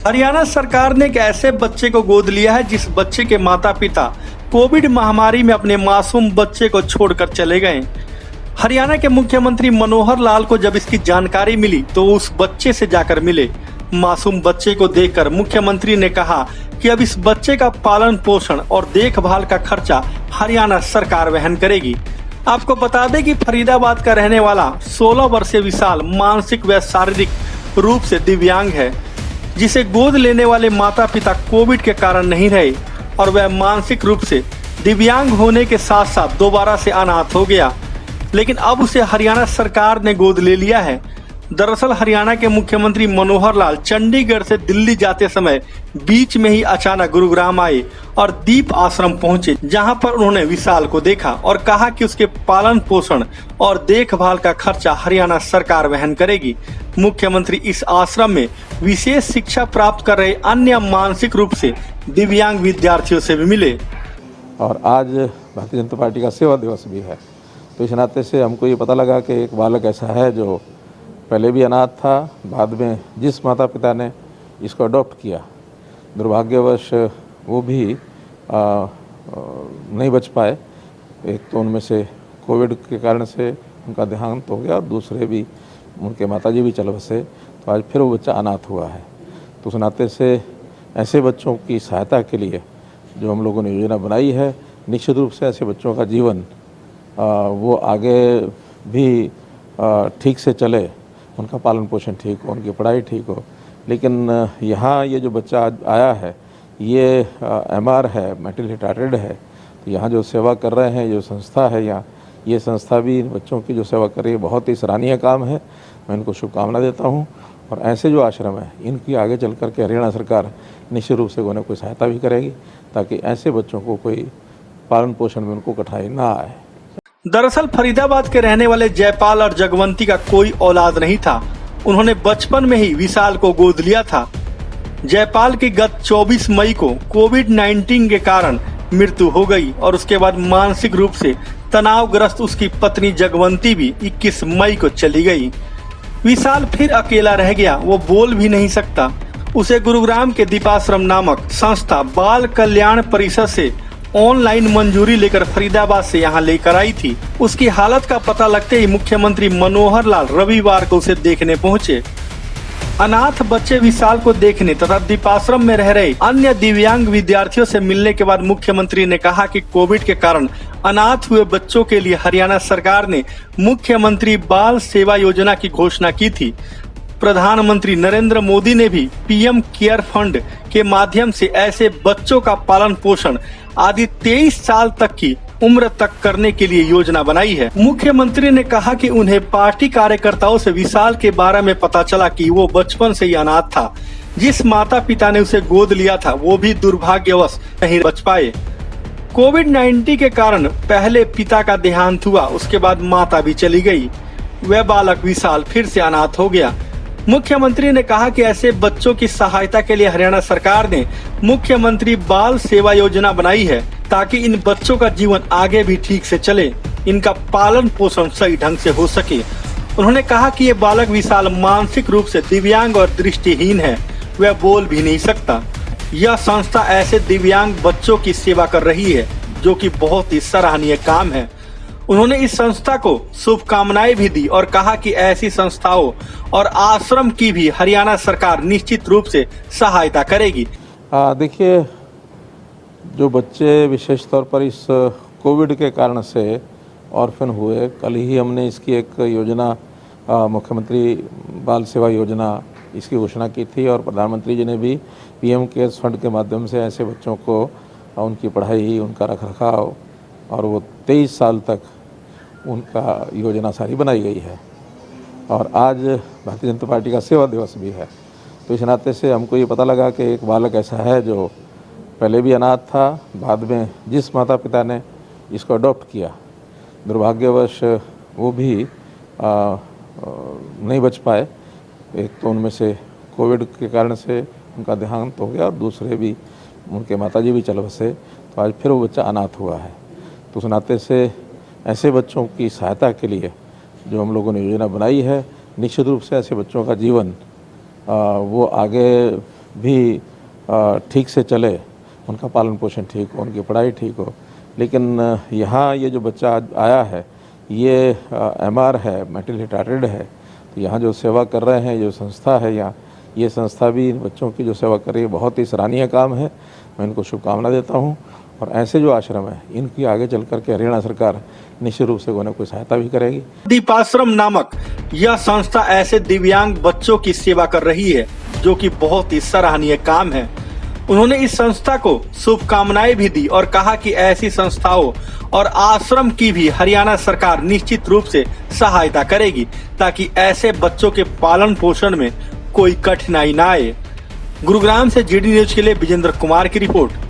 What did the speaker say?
हरियाणा सरकार ने एक ऐसे बच्चे को गोद लिया है जिस बच्चे के माता पिता कोविड महामारी में अपने मासूम बच्चे को छोड़कर चले गए। हरियाणा के मुख्यमंत्री मनोहर लाल को जब इसकी जानकारी मिली तो वो उस बच्चे से जाकर मिले। मासूम बच्चे को देखकर मुख्यमंत्री ने कहा कि अब इस बच्चे का पालन पोषण और देखभाल का खर्चा हरियाणा सरकार वहन करेगी। आपको बता दें कि फरीदाबाद का रहने वाला 16 वर्षीय विशाल मानसिक व शारीरिक रूप से दिव्यांग है, जिसे गोद लेने वाले माता पिता कोविड के कारण नहीं रहे और वह मानसिक रूप से दिव्यांग होने के साथ साथ दोबारा से अनाथ हो गया। लेकिन अब उसे हरियाणा सरकार ने गोद ले लिया है। दरअसल हरियाणा के मुख्यमंत्री मनोहर लाल चंडीगढ़ से दिल्ली जाते समय बीच में ही अचानक गुरुग्राम आए और दीप आश्रम पहुंचे, जहां पर उन्होंने विशाल को देखा और कहा कि उसके पालन पोषण और देखभाल का खर्चा हरियाणा सरकार वहन करेगी। मुख्यमंत्री इस आश्रम में विशेष शिक्षा प्राप्त कर रहे अन्य मानसिक रूप से दिव्यांग विद्यार्थियों से भी मिले। और आज भारतीय जनता पार्टी का सेवा दिवस भी है, तो इस नाते से हमको ये पता लगा कि एक बालक ऐसा है जो पहले भी अनाथ था, बाद में जिस माता पिता ने इसको अडॉप्ट किया, दुर्भाग्यवश वो भी नहीं बच पाए। एक तो उनमें से कोविड के कारण से उनका देहांत हो गया और दूसरे भी उनके माताजी भी चल बसे, तो आज फिर वो बच्चा अनाथ हुआ है। तो उस नाते से ऐसे बच्चों की सहायता के लिए जो हम लोगों ने योजना बनाई है, निश्चित रूप से ऐसे बच्चों का जीवन वो आगे भी ठीक से चले, उनका पालन पोषण ठीक हो, उनकी पढ़ाई ठीक हो। लेकिन यहाँ ये जो बच्चा आज आया है ये MR है, मेंटली रिटार्टेड है, तो यहाँ जो सेवा कर रहे हैं, जो संस्था है यहाँ, ये संस्था भी इन बच्चों की जो सेवा कर रही है बहुत ही सराहनीय काम है। मैं इनको शुभकामना देता हूँ और ऐसे जो आश्रम है इनकी आगे चल कर के हरियाणा सरकार निश्चित रूप से उन्हें कोई सहायता भी करेगी, ताकि ऐसे बच्चों को कोई पालन पोषण में उनको कठिनाई ना आए। दरअसल फरीदाबाद के रहने वाले जयपाल और जगवंती का कोई औलाद नहीं था। उन्होंने बचपन में ही विशाल को गोद लिया था। जयपाल की गत 24 मई को कोविड-19 के कारण मृत्यु हो गई और उसके बाद मानसिक रूप से तनावग्रस्त उसकी पत्नी जगवंती भी 21 मई को चली गई। विशाल फिर अकेला रह गया, वो बोल भी नहीं सकता। उसे गुरुग्राम के दीपाश्रम नामक संस्था बाल कल्याण परिषद से ऑनलाइन मंजूरी लेकर फरीदाबाद से यहाँ लेकर आई थी। उसकी हालत का पता लगते ही मुख्यमंत्री मनोहर लाल रविवार को उसे देखने पहुँचे। अनाथ बच्चे विशाल को देखने तथा दीपाश्रम में रह रहे अन्य दिव्यांग विद्यार्थियों से मिलने के बाद मुख्यमंत्री ने कहा कि कोविड के कारण अनाथ हुए बच्चों के लिए हरियाणा सरकार ने मुख्यमंत्री बाल सेवा योजना की घोषणा की थी। प्रधानमंत्री नरेंद्र मोदी ने भी PM केयर फंड के माध्यम से ऐसे बच्चों का पालन पोषण आदि 23 साल तक की उम्र तक करने के लिए योजना बनाई है। मुख्यमंत्री ने कहा कि उन्हें पार्टी कार्यकर्ताओं से विशाल के बारे में पता चला कि वो बचपन से ही अनाथ था। जिस माता पिता ने उसे गोद लिया था वो भी दुर्भाग्यवश नहीं बच पाए। कोविड-19 के कारण पहले पिता का देहांत हुआ, उसके बाद माता भी चली गई। वह बालक विशाल फिर से अनाथ हो गया। मुख्यमंत्री ने कहा कि ऐसे बच्चों की सहायता के लिए हरियाणा सरकार ने मुख्यमंत्री बाल सेवा योजना बनाई है, ताकि इन बच्चों का जीवन आगे भी ठीक से चले, इनका पालन पोषण सही ढंग से हो सके। उन्होंने कहा कि ये बालक विशाल मानसिक रूप से दिव्यांग और दृष्टिहीन है, वह बोल भी नहीं सकता। यह संस्था ऐसे दिव्यांग बच्चों की सेवा कर रही है, जो कि बहुत ही सराहनीय काम है। उन्होंने इस संस्था को शुभकामनाएं भी दी और कहा कि ऐसी संस्थाओं और आश्रम की भी हरियाणा सरकार निश्चित रूप से सहायता करेगी। देखिए, जो बच्चे विशेष तौर पर इस कोविड के कारण से ऑर्फन हुए, कल ही हमने इसकी एक योजना मुख्यमंत्री बाल सेवा योजना इसकी घोषणा की थी और प्रधानमंत्री जी ने भी PM केयर फंड के माध्यम से ऐसे बच्चों को उनकी पढ़ाई, उनका रखरखाव और वो 23 साल तक उनका योजना सारी बनाई गई है। और आज भारतीय जनता पार्टी का सेवा दिवस भी है, तो इस नाते से हमको ये पता लगा कि एक बालक ऐसा है जो पहले भी अनाथ था, बाद में जिस माता पिता ने इसको अडॉप्ट किया, दुर्भाग्यवश वो भी नहीं बच पाए। एक तो उनमें से कोविड के कारण से उनका देहांत हो गया और दूसरे भी उनके माताजी भी चल बसे, तो आज फिर वो बच्चा अनाथ हुआ है। तो उस नाते से ऐसे बच्चों की सहायता के लिए जो हम लोगों ने योजना बनाई है, निश्चित रूप से ऐसे बच्चों का जीवन वो आगे भी ठीक से चले, उनका पालन पोषण ठीक हो, उनकी पढ़ाई ठीक हो। लेकिन यहाँ ये जो बच्चा आज आया है ये MR है, मेंटली रिटार्टेड है, तो यहाँ जो सेवा कर रहे हैं, जो संस्था है यहाँ, ये संस्था भी इन बच्चों की जो सेवा कर रही है बहुत ही सराहनीय काम है। मैं इनको शुभकामना देता हूँ और ऐसे जो आश्रम है इनकी आगे चल करके हरियाणा सरकार निश्चित रूप से उन्हें कोई सहायता भी करेगी। दीपाश्रम नामक यह संस्था ऐसे दिव्यांग बच्चों की सेवा कर रही है जो कि बहुत ही सराहनीय काम है। उन्होंने इस संस्था को शुभकामनाएं भी दी और कहा कि ऐसी संस्थाओं और आश्रम की भी हरियाणा सरकार निश्चित रूप से सहायता करेगी ताकि ऐसे बच्चों के पालन पोषण में कोई कठिनाई न आए। गुरुग्राम से GD न्यूज के लिए विजेंद्र कुमार की रिपोर्ट।